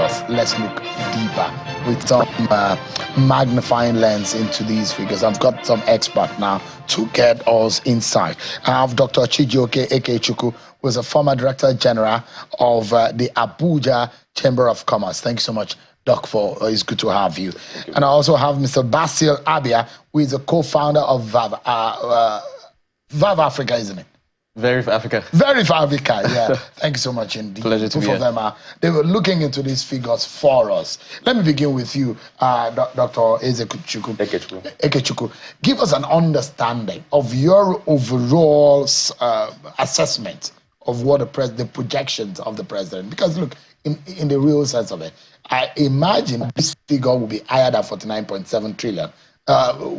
us, let's look deeper with some magnifying lens into these figures. I've got some expert now to get us inside. I have Dr. Chijioke Ikechukwu, who is a former Director General of the Abuja Chamber of Commerce. Thank you so much, Doc, it's good to have you. And I also have Mr. Basil Abia, who is a co-founder of VAV Africa, isn't it? Very for Africa. Very for Africa, yeah. Thank you so much indeed. Pleasure to be here. Both of them they were looking into these figures for us. Let me begin with you, Dr. Ikechukwu. Give us an understanding of your overall assessment of what the projections of the president. Because look, in the real sense of it, I imagine this figure will be higher than 49.7 trillion.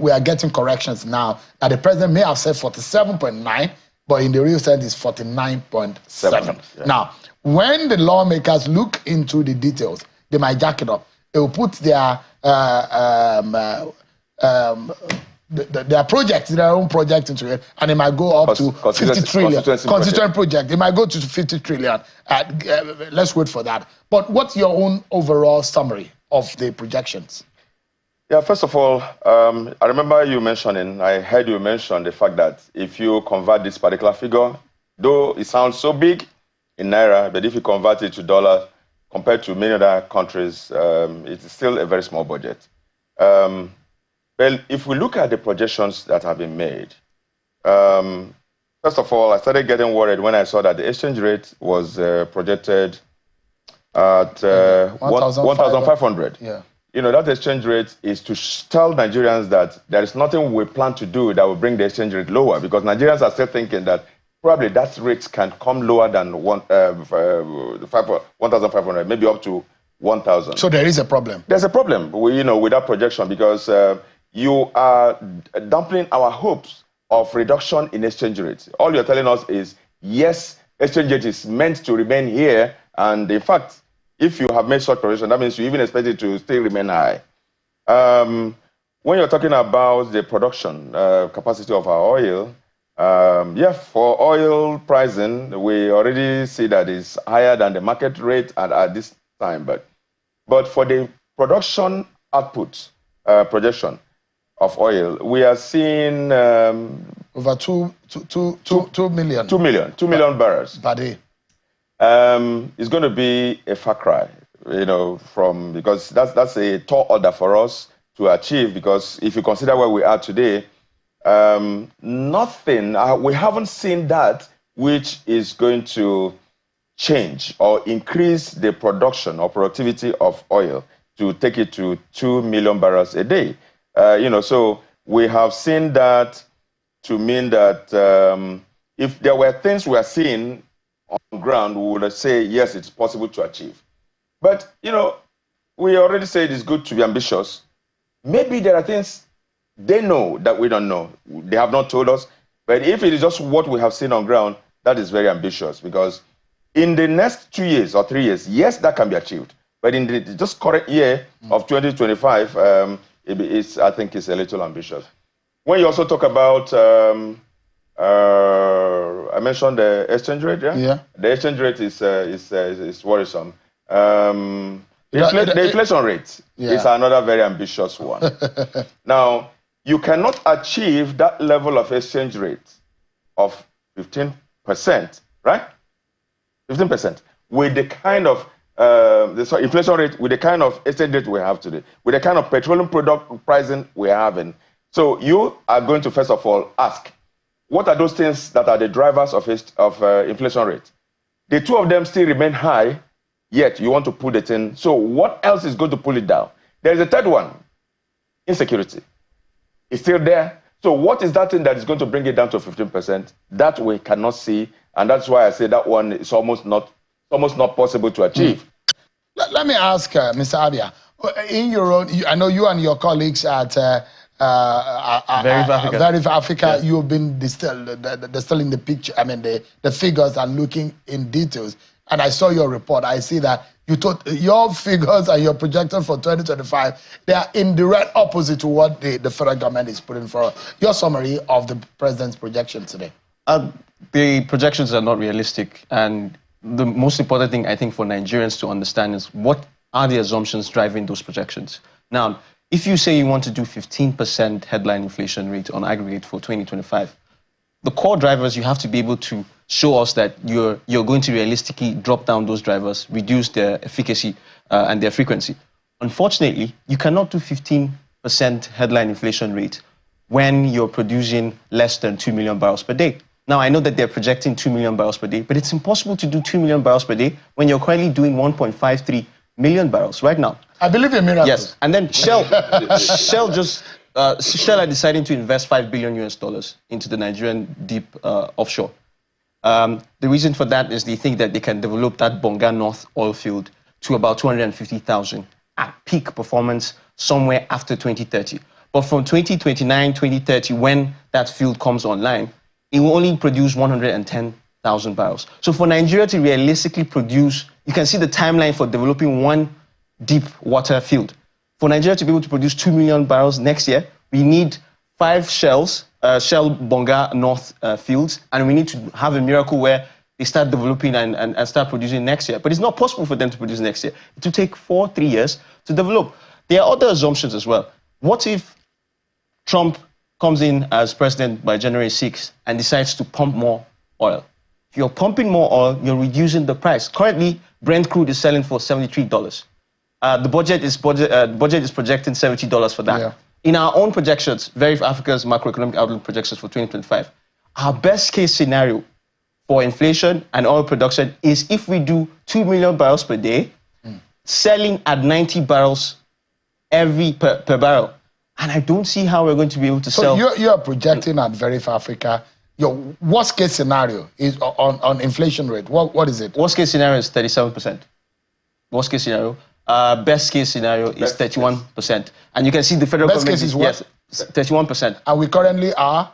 We are getting corrections now that the president may have said 47.9, but in the real sense it's 49.7. Yeah. Now, when the lawmakers look into the details, they might jack it up. They will put their projects, their own project into it, and it might go up to 50 trillion. Constituent project. It might go to 50 trillion. Let's wait for that. But what's your own overall summary of the projections? Yeah, first of all, I remember you mentioning, I heard you mention the fact that if you convert this particular figure, though it sounds so big in Naira, but if you convert it to dollar, compared to many other countries, it's still a very small budget. Well, if we look at the projections that have been made, first of all, I started getting worried when I saw that the exchange rate was projected at 1,500. Yeah. You know, that exchange rate is to tell Nigerians that there is nothing we plan to do that will bring the exchange rate lower, because Nigerians are still thinking that probably that rate can come lower than 1,500, maybe up to 1,000. So there is a problem. There's a problem, with that projection, because you are dampening our hopes of reduction in exchange rates. All you're telling us is, yes, exchange rate is meant to remain here, and in fact, if you have made such projection, that means you even expect it to still remain high. When you're talking about the production capacity of our oil, yeah, for oil pricing, we already see that it's higher than the market rate at this time. But for the production output projection of oil, we are seeing over 2 million. 2 million barrels per day. It's going to be a far cry, because that's a tall order for us to achieve, because if you consider where we are today, we haven't seen that which is going to change or increase the production or productivity of oil to take it to 2 million barrels a day. So we have seen that to mean that if there were things we are seeing on the ground, we would say, yes, it's possible to achieve. But, we already said it's good to be ambitious. Maybe there are things they know that we don't know. They have not told us. But if it is just what we have seen on ground, that is very ambitious, because in the next 2 years or 3 years, yes, that can be achieved. But in the just current year of 2025, I think it's a little ambitious. When you also talk about I mentioned the exchange rate, yeah? Yeah. The exchange rate is worrisome. The inflation rate is another very ambitious one. Now, you cannot achieve that level of exchange rate of 15%, right? 15% with the kind of inflation rate, with the kind of exchange rate we have today, with the kind of petroleum product pricing we are having. So you are going to first of all ask, what are those things that are the drivers of inflation rate? The two of them still remain high, yet you want to pull it in. So what else is going to pull it down? There is a third one, insecurity. It's still there. So what is that thing that is going to bring it down to 15%? That we cannot see, and that's why I say that one is almost not possible to achieve. Let me ask Mr. Abia, in your own, I know you and your colleagues at Very for Africa, yes. You've been distilling the picture, the figures and looking in details. And I saw your report. I see that you thought your figures and your projection for 2025, they are in direct opposite to what the federal government is putting forward. Your summary of the president's projection today. The projections are not realistic. And the most important thing, I think, for Nigerians to understand is what are the assumptions driving those projections? Now, if you say you want to do 15% headline inflation rate on aggregate for 2025, the core drivers, you have to be able to show us that you're going to realistically drop down those drivers, reduce their efficacy and their frequency. Unfortunately, you cannot do 15% headline inflation rate when you're producing less than 2 million barrels per day. Now, I know that they're projecting 2 million barrels per day, but it's impossible to do 2 million barrels per day when you're currently doing 1.53 million barrels right now. I believe in miracles. Yes, and then Shell are deciding to invest $5 billion into the Nigerian deep offshore. The reason for that is they think that they can develop that Bonga North oil field to about 250,000 at peak performance somewhere after 2030. But from 2029, 2030, when that field comes online, it will only produce 110,000 barrels. So for Nigeria to realistically produce, you can see the timeline for developing one deep water field. For Nigeria to be able to produce 2 million barrels next year, we need 5 Shell Bonga North fields, and we need to have a miracle where they start developing and start producing next year. But it's not possible for them to produce next year. It will take 3 years to develop. There are other assumptions as well. What if Trump comes in as president by January 6th and decides to pump more oil? If you're pumping more oil, you're reducing the price. Currently, Brent crude is selling for $73. The budget is projecting $70 for that. Yeah. In our own projections, Verif Africa's macroeconomic outlook projections for 2025, our best case scenario for inflation and oil production is if we do 2 million barrels per day, selling at 90 barrels per barrel. And I don't see how we're going to be able to sell. So you're projecting at Verif Africa, your worst case scenario is on inflation rate. What is it? Worst case scenario is 37%. Worst case scenario. Best case scenario is 31%. And you can see the federal government... Best case is what? Yes, 31%. And we currently are?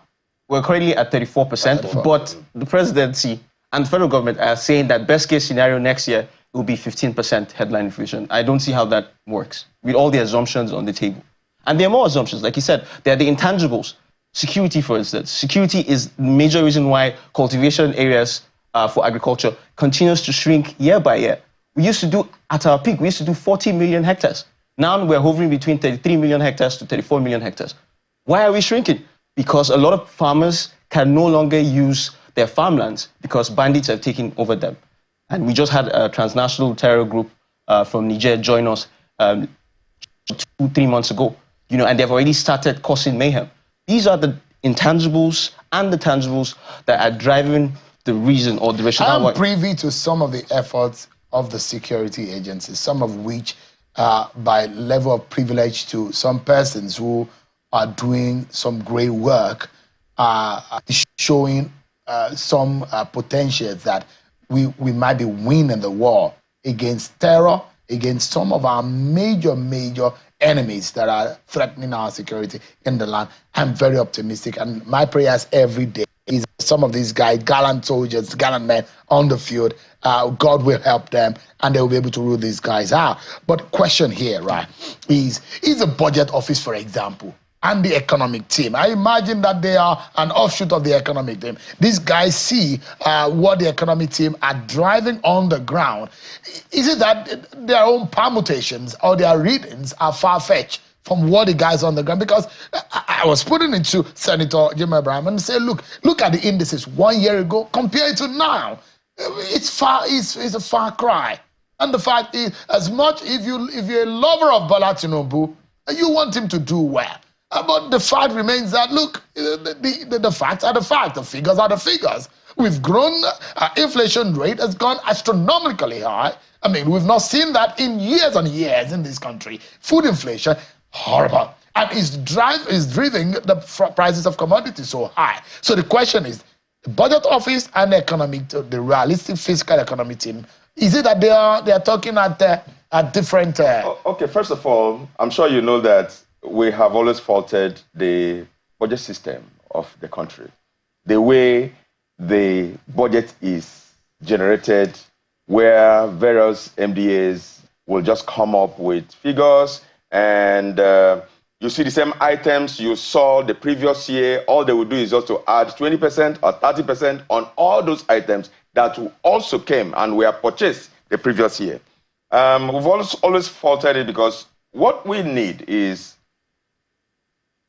We're currently at 34%, but the presidency and the federal government are saying that best case scenario next year will be 15% headline inflation. I don't see how that works with all the assumptions on the table. And there are more assumptions. Like you said, there are the intangibles. Security, for instance. Security is the major reason why cultivation areas for agriculture continues to shrink year by year. We used to do, at our peak, we used to do 40 million hectares. Now we're hovering between 33 million hectares to 34 million hectares. Why are we shrinking? Because a lot of farmers can no longer use their farmlands because bandits have taken over them. And we just had a transnational terror group from Niger join us 2-3 months ago. And they've already started causing mayhem. These are the intangibles and the tangibles that are driving the reason or the rationale. I'm privy to some of the efforts of the security agencies, some of which by level of privilege to some persons who are doing some great work, showing some potential that we might be winning the war against terror, against some of our major enemies that are threatening our security in the land. I'm very optimistic, and my prayers every day is some of these guys, gallant soldiers, gallant men on the field, God will help them and they'll be able to rule these guys out. But question here, right, is the budget office, for example, and the economic team. I imagine that they are an offshoot of the economic team. These guys see what the economic team are driving on the ground. Is it that their own permutations or their readings are far-fetched from what the guys on the ground? Because I was putting it to Senator Jim Abraham and say, look at the indices 1 year ago compared to now. It's a far cry. And the fact is, as much if you're a lover of Bola Tinubu, you want him to do well. But the fact remains that, look, the facts are the facts, the figures are the figures. We've grown, inflation rate has gone astronomically high. I mean, we've not seen that in years and years in this country. Food inflation, horrible. And it's driving the prices of commodities so high. So the question is, the budget office and the realistic fiscal economy team, is it that they are talking at different... Okay, first of all, I'm sure you know that we have always faulted the budget system of the country. The way the budget is generated, where various MDAs will just come up with figures, and you see the same items you saw the previous year. All they will do is just to add 20% or 30% on all those items that also came and were purchased the previous year. We've always faltered it because what we need is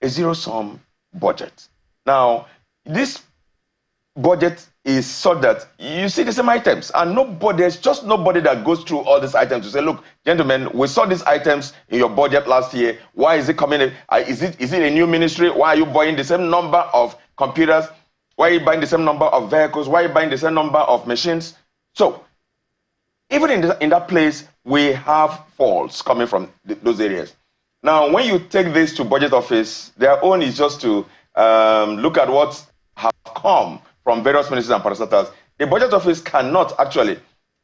a zero-sum budget. Now, this budget is so that you see the same items, and there's just nobody that goes through all these items to say, look, gentlemen, we saw these items in your budget last year. Why is it coming? Is it a new ministry? Why are you buying the same number of computers? Why are you buying the same number of vehicles? Why are you buying the same number of machines? So, even in that place, we have faults coming from those areas. Now, when you take this to budget office, their own is just to look at what have come from various ministries and parastatals. The budget office cannot actually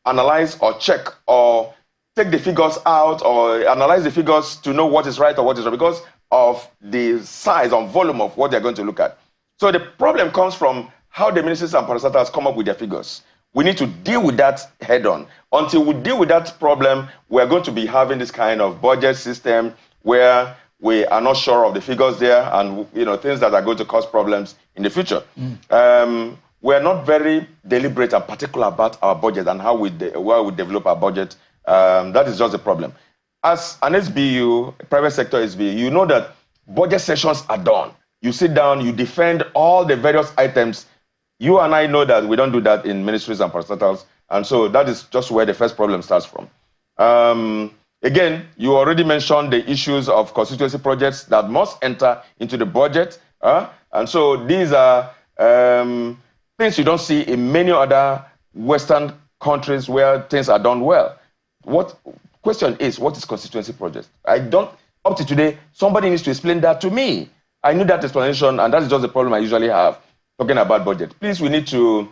analyze or check or take the figures out or analyze the figures to know what is right or what is wrong because of the size and volume of what they're going to look at. So the problem comes from how the ministries and parastatals come up with their figures. We need to deal with that head on. Until we deal with that problem, we're going to be having this kind of budget system where we are not sure of the figures there and things that are going to cause problems in the future. We're not very deliberate and particular about our budget and how we develop our budget. That is just a problem. As an SBU, private sector SBU, you know that budget sessions are done. You sit down, you defend all the various items. You and I know that we don't do that in ministries and parastatals, and so that is just where the first problem starts from. Again, you already mentioned the issues of constituency projects that must enter into the budget, and so these are things you don't see in many other Western countries where things are done well. Question is, what is constituency projects? Up to today, somebody needs to explain that to me. I knew that explanation, and that is just the problem I usually have talking about budget. Please, we need to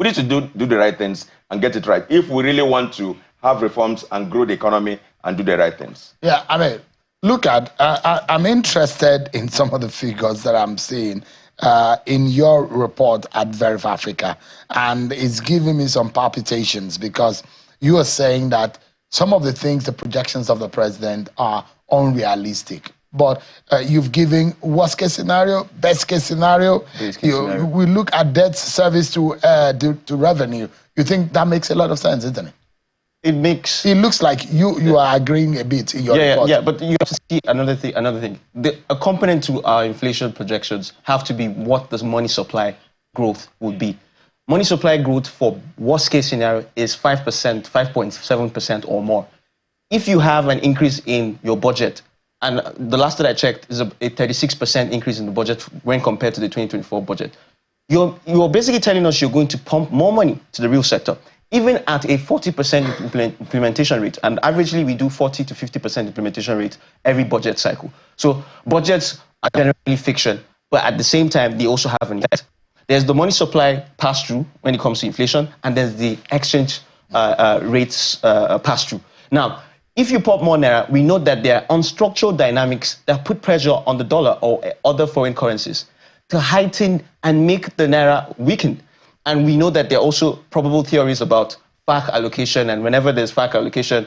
do the right things and get it right if we really want to have reforms and grow the economy and do the right things. Yeah, I mean, look at, I'm interested in some of the figures that I'm seeing in your report at Verify Africa, and it's giving me some palpitations because you are saying that some of the things, the projections of the president are unrealistic. But you've given worst case scenario, best case scenario. We look at debt service to revenue. You think that makes a lot of sense, isn't it? It looks like you are agreeing a bit in your report. Yeah, but you have to see another thing. A component to our inflation projections have to be what the money supply growth would be. Money supply growth for worst case scenario is 5%, 5.7% or more. If you have an increase in your budget, and the last that I checked is a 36% increase in the budget when compared to the 2024 budget. You're basically telling us you're going to pump more money to the real sector, even at a 40% implementation rate. And averagely, we do 40 to 50% implementation rate every budget cycle. So budgets are generally fiction, but at the same time, they also have an effect. There's the money supply pass-through when it comes to inflation, and there's the exchange rates pass-through. Now, if you pop more naira, we know that there are unstructured dynamics that put pressure on the dollar or other foreign currencies to heighten and make the naira weaken. And we know that there are also probable theories about FAC allocation, and whenever there's FAC allocation,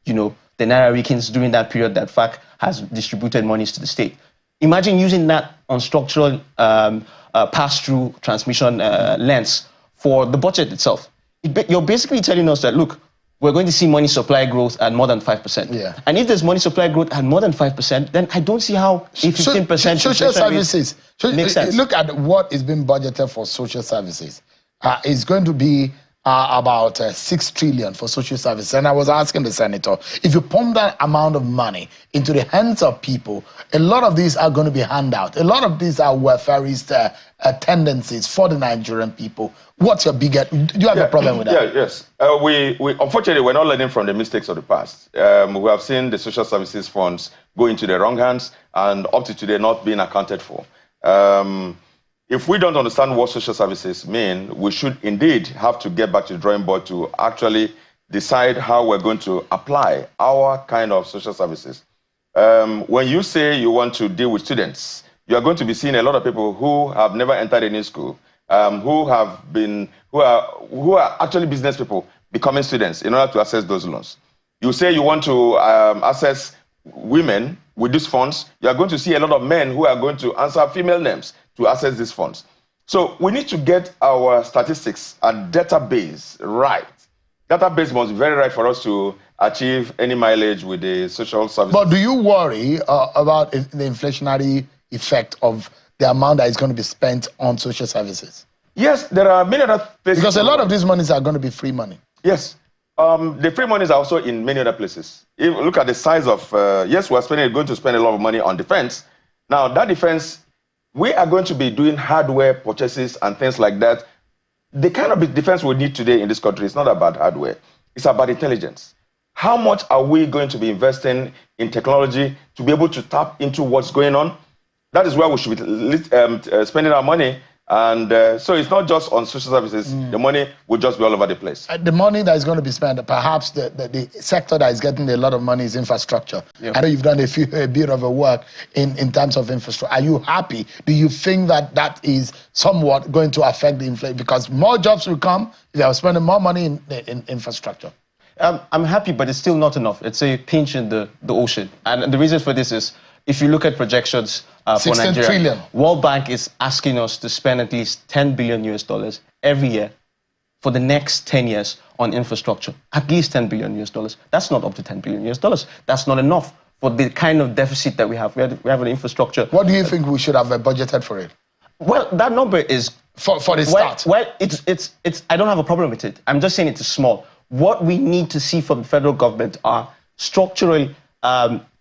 the naira weakens during that period that FAC has distributed monies to the state. Imagine using that unstructured pass-through transmission lens for the budget itself. You're basically telling us that, look, we're going to see money supply growth at more than 5%. Yeah. And if there's money supply growth at more than 5%, then I don't see how a 15% social services makes sense. Look at what is being budgeted for social services. It's going to be about 6 trillion for social services. And I was asking the senator, if you pump that amount of money into the hands of people, a lot of these are going to be handouts. A lot of these are welfareist tendencies for the Nigerian people. What's your biggest? Do you have a problem with that? Yes. We unfortunately, we're not learning from the mistakes of the past. We have seen the social services funds go into the wrong hands and up to today not being accounted for. If we don't understand what social services mean, we should indeed have to get back to the drawing board to actually decide how we're going to apply our kind of social services. When you say you want to deal with students, you are going to be seeing a lot of people who have never entered any school, who are actually business people becoming students in order to access those loans. You say you want to access women with these funds, you are going to see a lot of men who are going to answer female names to access these funds. So we need to get our statistics and database right. Database must be very right for us to achieve any mileage with the social services. But do you worry about the inflationary effect of the amount that is going to be spent on social services? Yes, there are many other places. Because a lot of these monies are going to be free money. Yes. The free monies are also in many other places. If you look at the size of, yes, we're going to spend a lot of money on defense. Now, that defense, we are going to be doing hardware purchases and things like that. The kind of defense we need today in this country is not about hardware. It's about intelligence. How much are we going to be investing in technology to be able to tap into what's going on? That is where we should be spending our money. And so it's not just on social services. The money will just be all over the place. The money that is going to be spent, perhaps the sector that is getting a lot of money is infrastructure. Yeah. I know you've done a bit of a work in terms of infrastructure. Are you happy? Do you think that is somewhat going to affect the inflation? Because more jobs will come if they are spending more money in infrastructure. I'm happy, but it's still not enough. It's a pinch in the ocean. And the reason for this is, if you look at projections for Nigeria, trillion. World Bank is asking us to spend at least $10 billion every year for the next 10 years on infrastructure. At least $10 billion. That's not up to $10 billion. That's not enough for the kind of deficit that we have. We have an infrastructure. What do you think we should have budgeted for it? Well, that number is... For the start? Well, it's I don't have a problem with it. I'm just saying it's small. What we need to see from the federal government are structural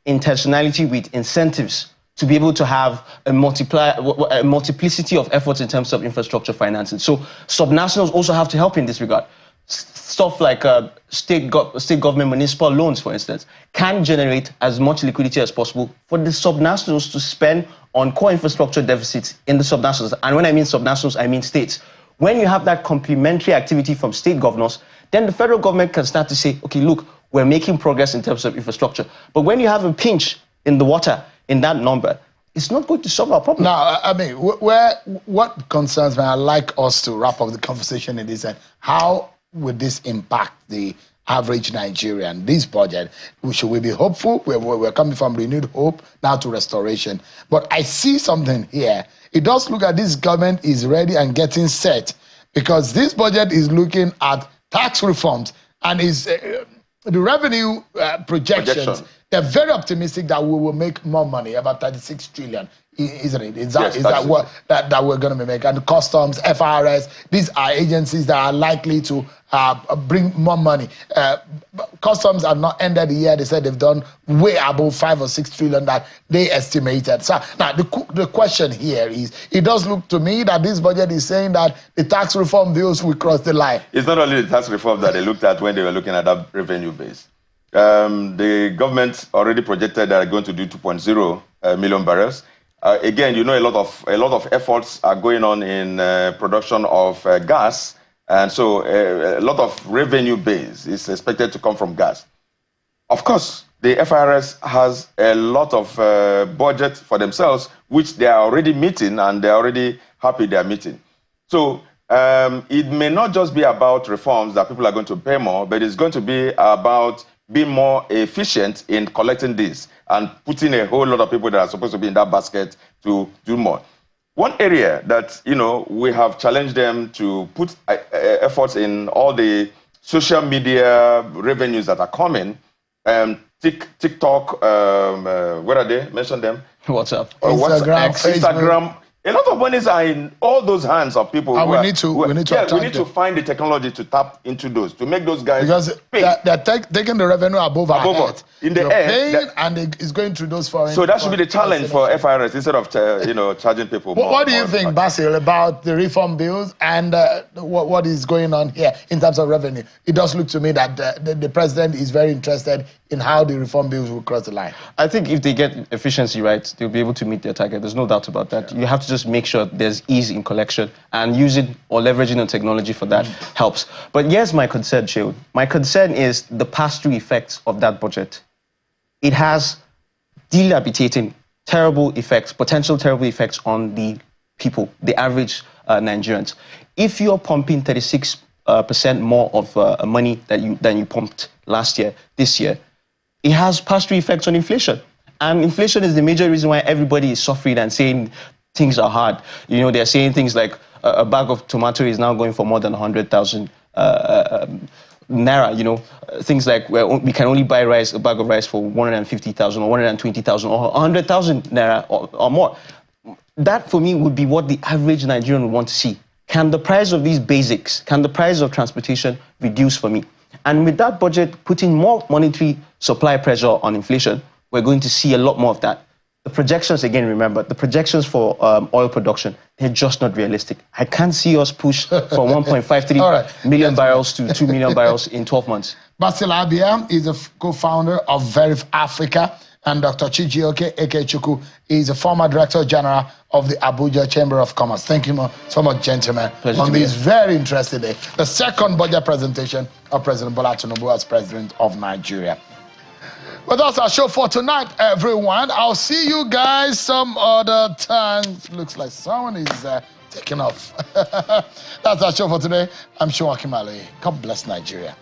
intentionality with incentives to be able to have a multiplicity of efforts in terms of infrastructure financing. So subnationals also have to help in this regard. Stuff like state government municipal loans, for instance, can generate as much liquidity as possible for the subnationals to spend on core infrastructure deficits in the subnationals. And when I mean subnationals, I mean states. When you have that complementary activity from state governors, then the federal government can start to say, okay, look, we're making progress in terms of infrastructure. But when you have a pinch in the water in that number, it's not going to solve our problem. Now, I mean, what concerns me, I'd like us to wrap up the conversation in this end. How would this impact the average Nigerian, this budget? Should we be hopeful? We're coming from renewed hope now to restoration. But I see something here. It does look like this government is ready and getting set, because this budget is looking at tax reforms and is... the revenue projections, they're very optimistic that we will make more money, about 36 trillion, isn't it? Is that what we're going to be making? And customs, FRS, these are agencies that are likely to bring more money. Customs have not ended the year. They said they've done way above 5 or 6 trillion that they estimated. So now the question here is, it does look to me that this budget is saying that the tax reform bills will cross the line. It's not only the tax reform that they looked at when they were looking at that revenue base. The government already projected that they're going to do 2.0 million barrels. Again, you know, a lot of efforts are going on in production of gas, and so a lot of revenue base is expected to come from gas. Of course, the FRS has a lot of budget for themselves, which they are already meeting, and they're already happy they are meeting. So it may not just be about reforms that people are going to pay more, but it's going to be about being more efficient in collecting this and putting a whole lot of people that are supposed to be in that basket to do more. One area that, you know, we have challenged them to put efforts in all the social media revenues that are coming. TikTok, where are they? Mention them. WhatsApp. Instagram. A lot of monies are in all those hands of people. And we need to find the technology to tap into those, to make those guys pay. Because they're taking the revenue above our head. In the air, and it's going through those foreign... So that should be the challenge for FRS, instead of charging people more. What do you think, Basil, about the reform bills and what is going on here in terms of revenue? It does look to me that the president is very interested in how the reform bills will cross the line. I think if they get efficiency right, they'll be able to meet their target. There's no doubt about that. You have to just make sure there's ease in collection, and using or leveraging on technology for that helps. But here's my concern, Shehu. My concern is the pass-through effects of that budget. It has dilapidating terrible effects, potential terrible effects on the people, the average Nigerians. If you're pumping 36% more of money than you pumped last year, this year, it has pass-through effects on inflation. And inflation is the major reason why everybody is suffering and saying things are hard. You know, they're saying things like a bag of tomato is now going for more than 100,000 naira, you know, things like we can only buy rice, a bag of rice for 150,000 or 120,000 or 100,000 naira or more. That for me would be what the average Nigerian would want to see. Can the price of these basics, can the price of transportation reduce for me? And with that budget putting more monetary supply pressure on inflation, we're going to see a lot more of that. The projections, again, remember, the projections for oil production, they're just not realistic. I can't see us push from 1.53 million barrels to 2 million barrels in 12 months. Basil Abia is a co-founder of Verif Africa, and Dr. Chijioke Ikechukwu is a former Director General of the Abuja Chamber of Commerce. Thank you so much, gentlemen, on this very interesting day. The second budget presentation of President Bola Tinubu as President of Nigeria. Well, that's our show for tonight, everyone. I'll see you guys some other time. Looks like someone is taking off. That's our show for today. I'm Shoakim Ali. God bless Nigeria.